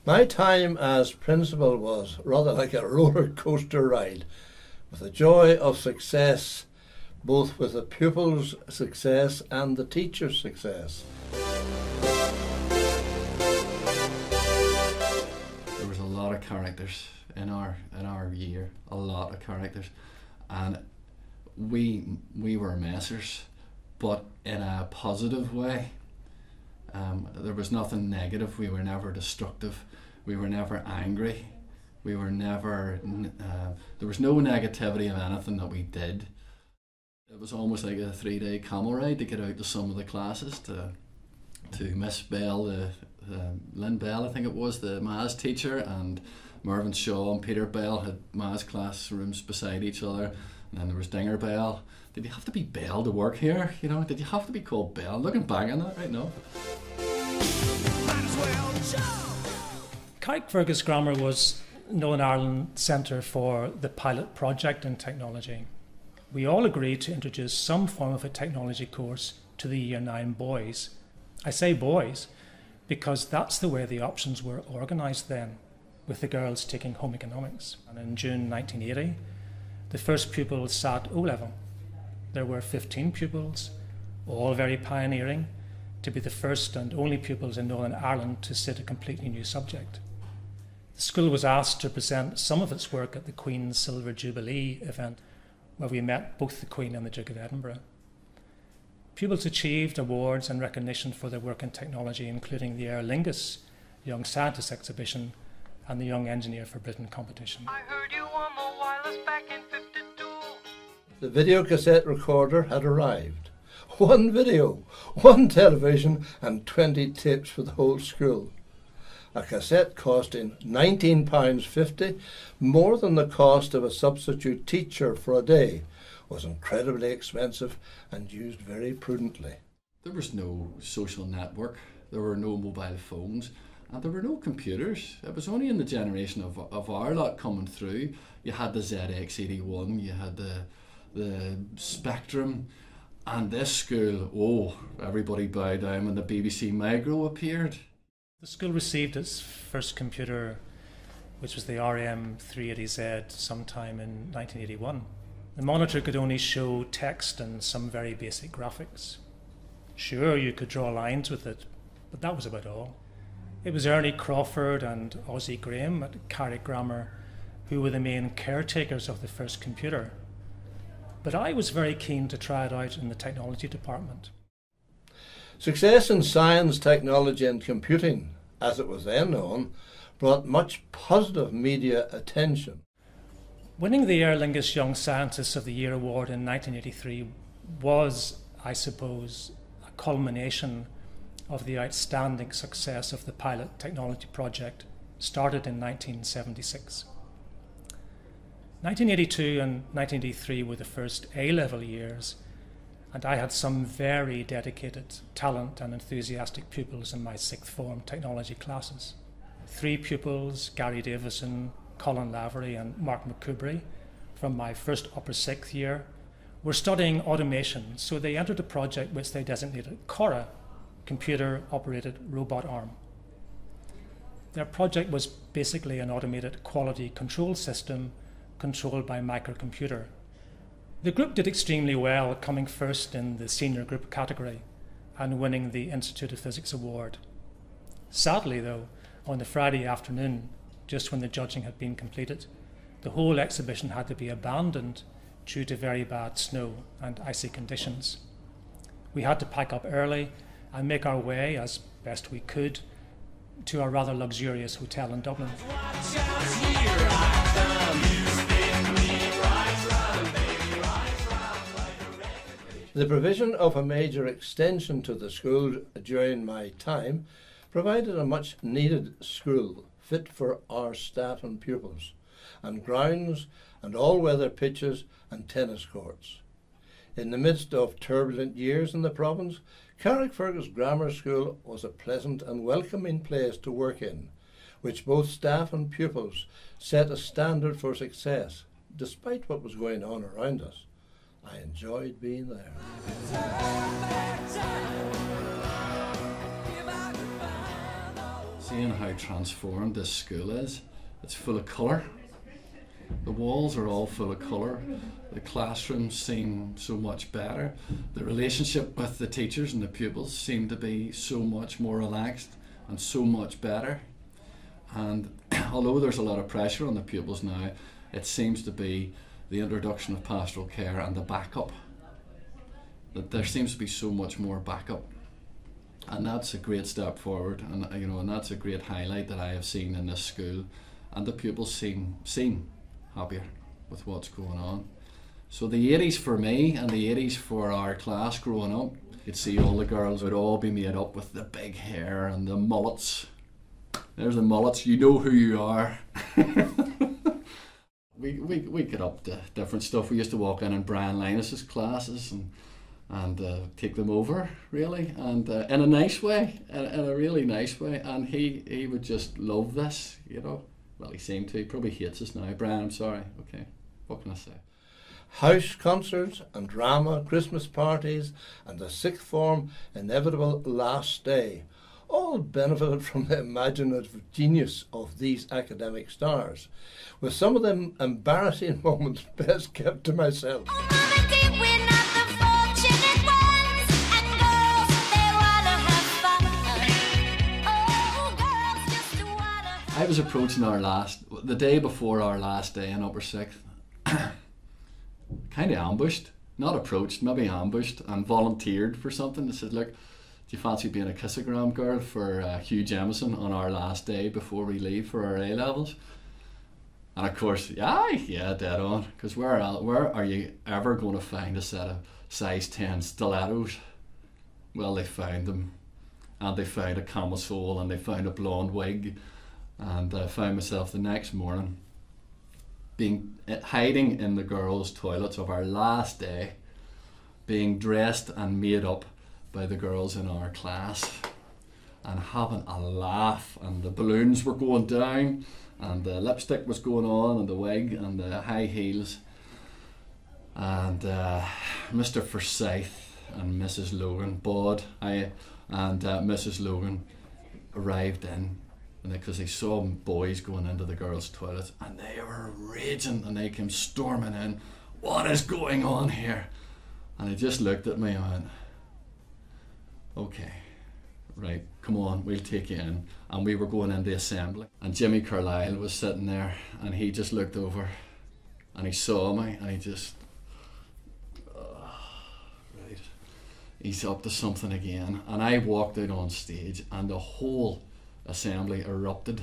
My time as principal was rather like a roller coaster ride, with the joy of success, both with the pupils' success and the teachers' success. There was a lot of characters in our year, a lot of characters, and we were messers, but in a positive way. There was nothing negative. We were never destructive. We were never angry. We were never. There was no negativity of anything that we did. It was almost like a 3-day camel ride to get out to some of the classes to Miss Bell, Lynn Bell, I think it was, the maths teacher, and Mervyn Shaw and Peter Bell had maths classrooms beside each other, and then there was Dinger Bell. Did you have to be Bell to work here? You know, did you have to be called Bell? Looking back on that right now. Carrickfergus Grammar was Northern Ireland Centre for the pilot project in technology. We all agreed to introduce some form of a technology course to the Year 9 boys. I say boys because that's the way the options were organised then, with the girls taking home economics. And in June 1980, the first pupils sat O-level. There were 15 pupils, all very pioneering, to be the first and only pupils in Northern Ireland to sit a completely new subject. The school was asked to present some of its work at the Queen's Silver Jubilee event, where we met both the Queen and the Duke of Edinburgh. Pupils achieved awards and recognition for their work in technology, including the Aer Lingus Young Scientist exhibition and the Young Engineer for Britain competition. I heard you on the wireless back in 52. The video cassette recorder had arrived. One video, one television, and 20 tapes for the whole school. A cassette costing £19.50, more than the cost of a substitute teacher for a day, was incredibly expensive and used very prudently. There was no social network, there were no mobile phones, and there were no computers. It was only in the generation of our lot coming through. You had the ZX81, you had the Spectrum, and this school, everybody bowed down when the BBC Micro appeared. The school received its first computer, which was the RM380Z, sometime in 1981. The monitor could only show text and some very basic graphics. Sure, you could draw lines with it, but that was about all. It was Ernie Crawford and Ozzie Graham at Carrick Grammar who were the main caretakers of the first computer. But I was very keen to try it out in the technology department. Success in science, technology and computing, as it was then known, brought much positive media attention. Winning the Aer Lingus Young Scientist of the Year award in 1983 was, I suppose, a culmination of the outstanding success of the pilot technology project started in 1976. 1982 and 1983 were the first A-level years, and I had some very dedicated, talent and enthusiastic pupils in my sixth form technology classes. 3 pupils, Gary Davison, Colin Lavery and Mark McCoubrey, from my first upper sixth year, were studying automation, so they entered a project which they designated CORA, Computer Operated Robot Arm. Their project was basically an automated quality control system controlled by microcomputer. The group did extremely well, coming first in the senior group category and winning the Institute of Physics award. Sadly though, on the Friday afternoon, just when the judging had been completed, the whole exhibition had to be abandoned due to very bad snow and icy conditions. We had to pack up early and make our way, as best we could, to a rather luxurious hotel in Dublin. The provision of a major extension to the school during my time provided a much needed school fit for our staff and pupils, and grounds and all-weather pitches and tennis courts. In the midst of turbulent years in the province, Carrickfergus Grammar School was a pleasant and welcoming place to work in, which both staff and pupils set a standard for success, despite what was going on around us. I enjoyed being there. Seeing how transformed this school is, it's full of colour. The walls are all full of colour. The classrooms seem so much better. The relationship with the teachers and the pupils seem to be so much more relaxed and so much better. And although there's a lot of pressure on the pupils now, it seems to be the introduction of pastoral care and the backup. That there seems to be so much more backup. And that's a great step forward, and and that's a great highlight that I have seen in this school. And the pupils seem happier with what's going on. So the 80s for me and the 80s for our class growing up, you'd see all the girls would all be made up with the big hair and the mullets. There's the mullets, you know who you are. we get up to different stuff. We used to walk in Brian Linus's classes and take them over, really, and in a nice way, in a really nice way. And he would just love this, Well, he seemed to. He probably hates us now. Brian, I'm sorry. Okay, what can I say? House concerts and drama, Christmas parties, and the sixth form inevitable last day all benefited from the imaginative genius of these academic stars, with some of them embarrassing moments best kept to myself. I was approaching the day before our last day in upper sixth, kind of ambushed, not approached, maybe ambushed, and volunteered for something. I said, look, do you fancy being a kissogram girl for Hugh Jamieson on our last day before we leave for our A-levels? And of course, yeah, dead on, because where are you ever going to find a set of size 10 stilettos? Well, they found them, and they found a camisole, and they found a blonde wig. And I found myself the next morning hiding in the girls' toilets of our last day, being dressed and made up by the girls in our class, and having a laugh, and the balloons were going down, and the lipstick was going on, and the wig, and the high heels, and Mr. Forsyth and Mrs. Logan, Mrs. Logan arrived in, because they saw boys going into the girls' toilets, and they were raging, and they came storming in. What is going on here? And they just looked at me and went, okay, right, come on, we'll take you in. And we were going into assembly, and Jimmy Carlisle was sitting there, and he just looked over, and he saw me, and he just, right, he's up to something again. And I walked out on stage, and the whole assembly erupted,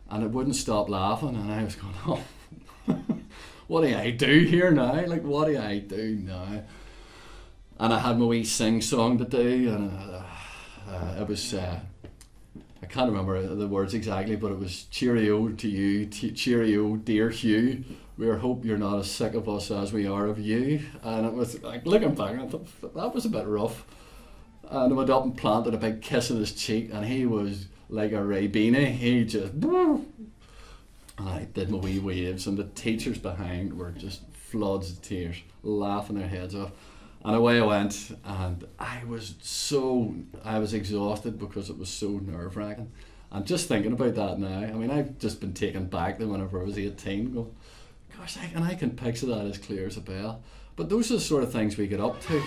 and it wouldn't stop laughing, and I was going, oh, what do I do here now? Like, what do I do now? And I had my wee sing-song to do, and it was, I can't remember the words exactly, but it was cheerio to you, cheerio dear Hugh, we hope you're not as sick of us as we are of you. And it was, like, looking back, I thought, that was a bit rough. And I went up and planted a big kiss on his cheek, and he was like a Ray Beanie. He just, and I did my wee waves, and the teachers behind were just floods of tears, laughing their heads off. And away I went, and I was exhausted because it was so nerve-wracking. And just thinking about that now, I mean, I've just been taken back to whenever I was 18, going, gosh, I can picture that as clear as a bell. But those are the sort of things we get up to.